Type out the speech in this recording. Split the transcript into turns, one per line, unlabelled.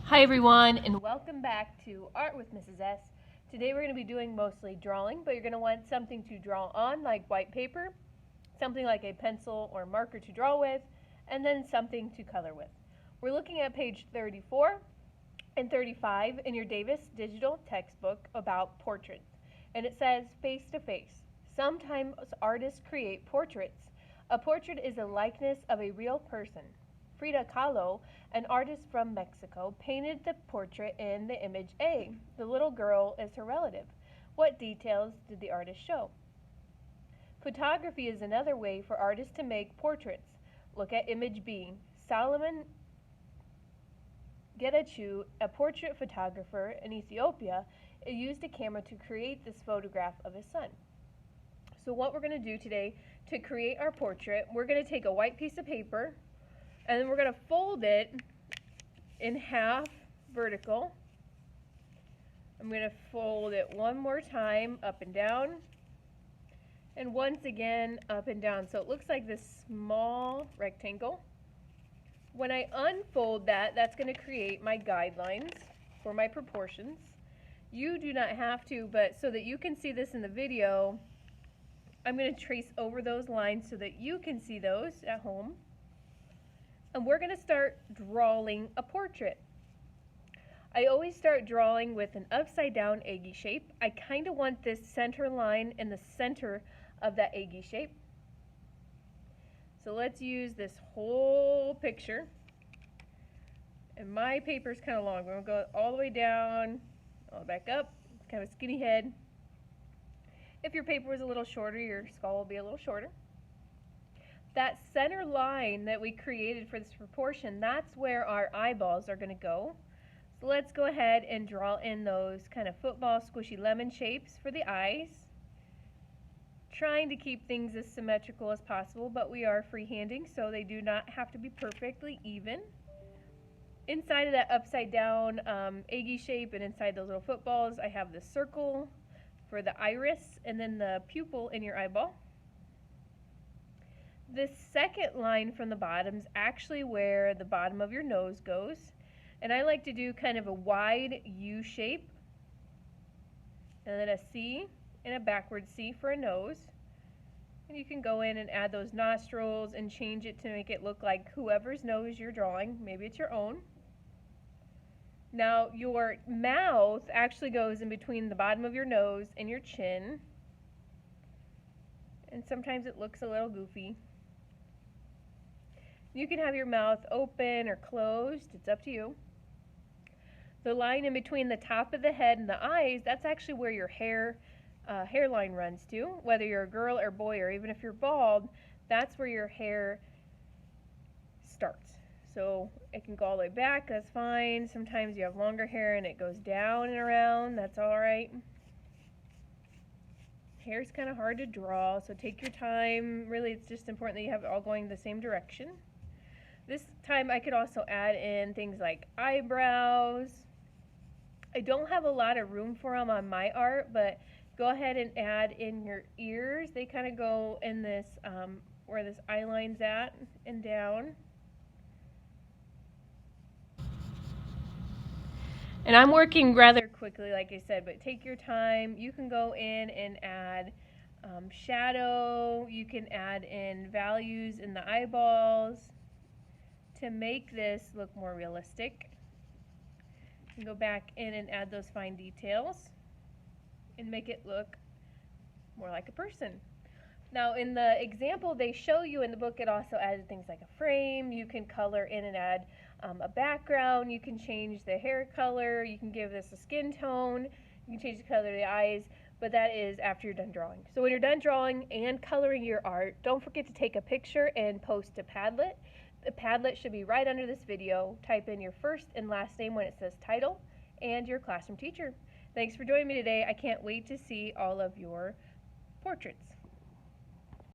Hi everyone, and welcome back to Art with Mrs. S. Today we're going to be doing mostly drawing, but you're going to want something to draw on like white paper, something like a pencil or marker to draw with, and then something to color with. We're looking at page 34 and 35 in your Davis digital textbook about portraits. And it says face to face. Sometimes artists create portraits. A portrait is a likeness of a real person. Frida Kahlo, an artist from Mexico, painted the portrait in the image A. The little girl is her relative. What details did the artist show? Photography is another way for artists to make portraits. Look at image B. Solomon Getachew, a portrait photographer in Ethiopia, used a camera to create this photograph of his son. So what we're going to do today to create our portrait, we're going to take a white piece of paper and then we're going to fold it in half vertical. I'm going to fold it one more time up and down, and once again up and down, so it looks like this small rectangle. When I unfold that, that's going to create my guidelines for my proportions. You do not have to, but so that you can see this in the video, I'm going to trace over those lines so that you can see those at home. And we're going to start drawing a portrait. I always start drawing with an upside down eggy shape. I kind of want this center line in the center of that eggy shape. So let's use this whole picture. And my paper is kind of long. We're going to go all the way down, all the way back up. It's kind of a skinny head. If your paper was a little shorter, your skull will be a little shorter. That center line that we created for this proportion, that's where our eyeballs are going to go. So let's go ahead and draw in those kind of football squishy lemon shapes for the eyes. Trying to keep things as symmetrical as possible, but we are freehanding, so they do not have to be perfectly even. Inside of that upside down eggy shape and inside those little footballs, I have the circle for the iris and then the pupil in your eyeball. This second line from the bottom is actually where the bottom of your nose goes. And I like to do kind of a wide U shape, and then a C and a backward C for a nose. And you can go in and add those nostrils and change it to make it look like whoever's nose you're drawing. Maybe it's your own. Now your mouth actually goes in between the bottom of your nose and your chin. And sometimes it looks a little goofy. You can have your mouth open or closed, it's up to you. The line in between the top of the head and the eyes, that's actually where your hairline runs to. Whether you're a girl or boy, or even if you're bald, that's where your hair starts. So it can go all the way back, that's fine. Sometimes you have longer hair and it goes down and around, that's alright. Hair's kind of hard to draw, so take your time. Really, it's just important that you have it all going the same direction. This time I could also add in things like eyebrows. I don't have a lot of room for them on my art, but go ahead and add in your ears. They kind of go in this, where this eye line's at and down. And I'm working rather quickly, like I said, but take your time. You can go in and add shadow. You can add in values in the eyeballs to make this look more realistic. You can go back in and add those fine details and make it look more like a person. Now in the example they show you in the book, it also added things like a frame. You can color in and add a background. You can change the hair color. You can give this a skin tone. You can change the color of the eyes, but that is after you're done drawing. So when you're done drawing and coloring your art, don't forget to take a picture and post to Padlet. The Padlet should be right under this video. Type in your first and last name when it says title and your classroom teacher. Thanks for joining me today. I can't wait to see all of your portraits.